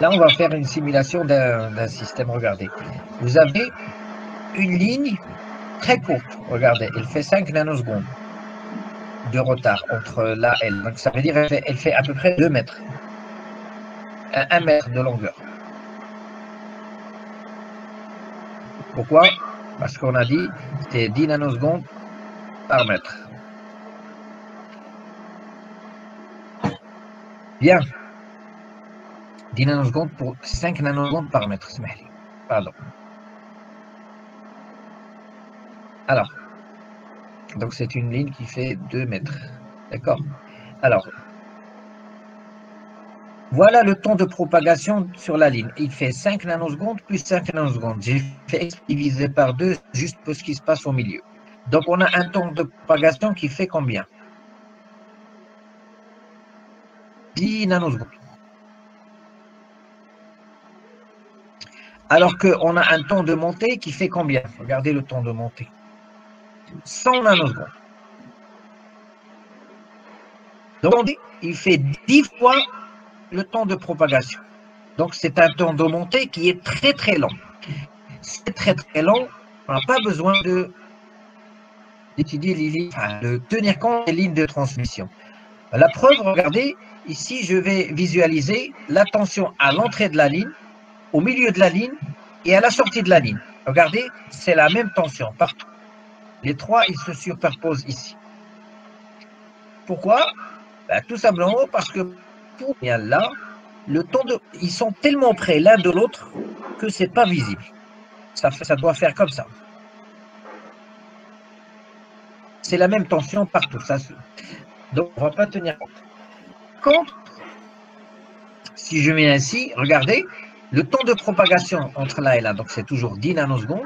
Là, on va faire une simulation d'un système. Regardez. Vous avez une ligne très courte. Regardez, elle fait 5 nanosecondes de retard entre là et là. Donc, ça veut dire qu'elle fait à peu près 2 mètres. 1 mètre de longueur. Pourquoi? Parce qu'on a dit c'est 10 nanosecondes par mètre. Bien. 10 nanosecondes pour 5 nanosecondes par mètre. Pardon. Alors, donc c'est une ligne qui fait 2 mètres. D'accord? Alors, voilà le temps de propagation sur la ligne. Il fait 5 nanosecondes plus 5 nanosecondes. J'ai fait diviser par 2 juste pour ce qui se passe au milieu. Donc, on a un temps de propagation qui fait combien? 10 nanosecondes. Alors qu'on a un temps de montée qui fait combien? Regardez le temps de montée. 100 nanosecondes. Donc, il fait 10 fois le temps de propagation. Donc, c'est un temps de montée qui est très, très long. C'est très, très long. On n'a pas besoin d'étudier les lignes, de tenir compte des lignes de transmission. La preuve, regardez, ici, je vais visualiser la tension à l'entrée de la ligne, au milieu de la ligne et à la sortie de la ligne. Regardez, c'est la même tension partout. Les trois, ils se superposent ici. Pourquoi? Ben, tout simplement parce que pour là, ils sont tellement près l'un de l'autre que ce n'est pas visible. Ça doit faire comme ça. C'est la même tension partout. Donc, on ne va pas tenir compte. Contre, si je mets ainsi, regardez, le temps de propagation entre là et là, donc c'est toujours 10 nanosecondes,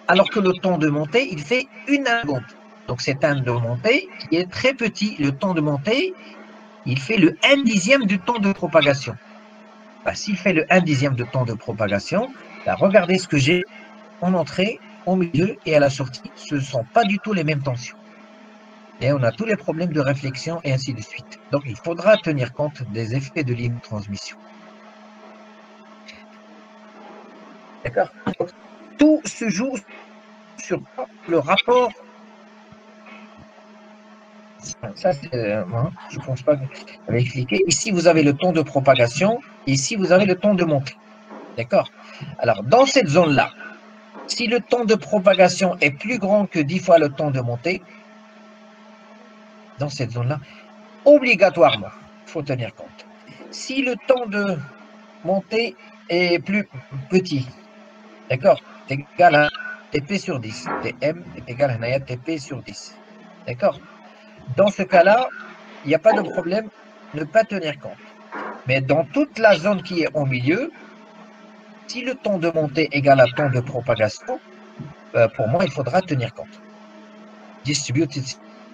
alors que le temps de montée, il fait 1 nanoseconde. Donc c'est un de montée qui est très petit. Le temps de montée, il fait le 1/10 du temps de propagation. Ben, s'il fait le 1/10 de temps de propagation, ben, regardez ce que j'ai en entrée, au milieu et à la sortie. Ce ne sont pas du tout les mêmes tensions. Et on a tous les problèmes de réflexion et ainsi de suite. Donc il faudra tenir compte des effets de ligne de transmission. D'accord? Tout se joue sur le rapport. Ça, je ne pense pas que j'avais expliqué. Ici, vous avez le temps de propagation. Ici, vous avez le temps de montée. D'accord? Alors, dans cette zone-là, si le temps de propagation est plus grand que 10 fois le temps de montée, dans cette zone-là, obligatoirement, il faut tenir compte. Si le temps de montée est plus petit, d'accord? C'est égal à TP sur 10. Tm est égal à TP sur 10. D'accord? Dans ce cas-là, il n'y a pas de problème de ne pas tenir compte. Mais dans toute la zone qui est au milieu, si le temps de montée est égal à temps de propagation, pour moi, il faudra tenir compte. Distributed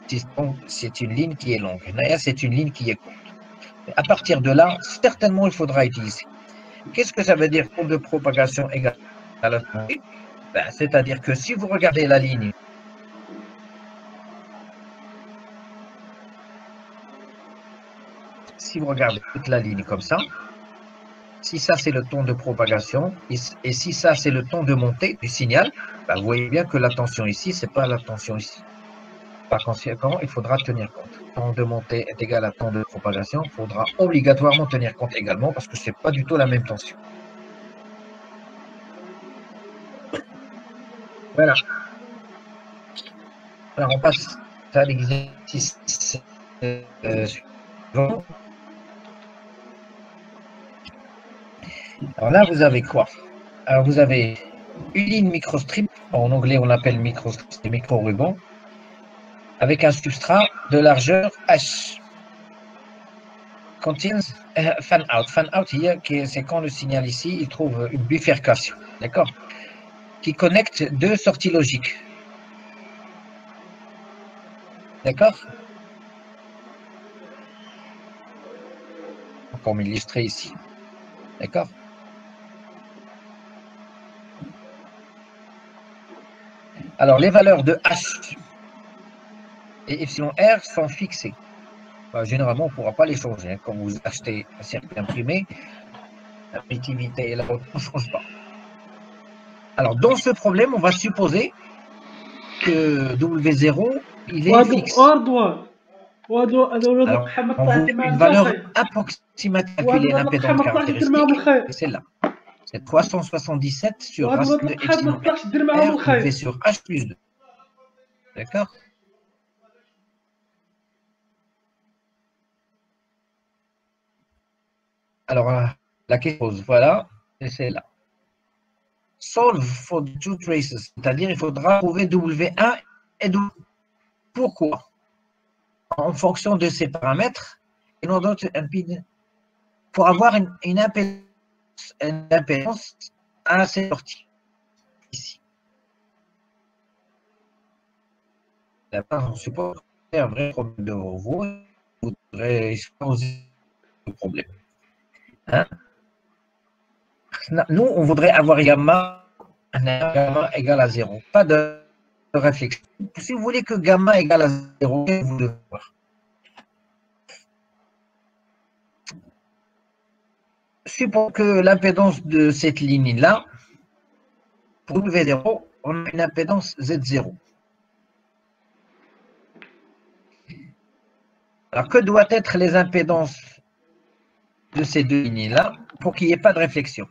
system, c'est une ligne qui est longue. Naya, c'est une ligne qui est courte. À partir de là, certainement, il faudra utiliser. Qu'est-ce que ça veut dire temps de propagation égal à la montée? C'est-à-dire que si vous regardez la ligne, si vous regardez toute la ligne comme ça, si ça c'est le temps de propagation et si ça c'est le temps de montée du signal, vous voyez bien que la tension ici, ce n'est pas la tension ici. Par conséquent, il faudra tenir compte. Temps de montée est égal à temps de propagation. Il faudra obligatoirement tenir compte également parce que ce n'est pas du tout la même tension. Voilà. Alors, on passe à l'exercice suivant. Alors là, vous avez quoi? Alors, vous avez une ligne microstrip. En anglais, on l'appelle microstrip, c'est micro-ruban, avec un substrat de largeur H. Contains fan out. Fan out, c'est quand le signal ici, il trouve une bifurcation. D'accord? Qui connecte deux sorties logiques. D'accord? Comme illustré ici. D'accord? Alors, les valeurs de H et epsilon R sont fixées. Généralement, on ne pourra pas les changer. Quand vous achetez un circuit imprimé, L'additivité et la haute ne changent pas. Alors, dans ce problème, on va supposer que W0, il est fixe. Alors, on voit une valeur approximative calculer l'impédance caractéristique, c'est celle-là. C'est 377 sur racine de epsilon R élevé sur H plus 2. D'accord? Alors, la question pose, voilà, c'est celle-là. Solve for the two traces, c'est-à-dire il faudra trouver W1 et W2. Pourquoi? En fonction de ces paramètres, et non d'autres impédances, pour avoir une impédance à ces sorties, ici. Là-bas, on suppose que c'est un vrai problème de vous, vous voudrez exposer le problème. Hein? Nous, on voudrait avoir gamma égale à 0. Pas de réflexion. Si vous voulez que gamma égale à 0, vous devez voir. Supposons que l'impédance de cette ligne-là, pour W0, on a une impédance Z0. Alors, que doivent être les impédances de ces deux lignes-là pour qu'il n'y ait pas de réflexion?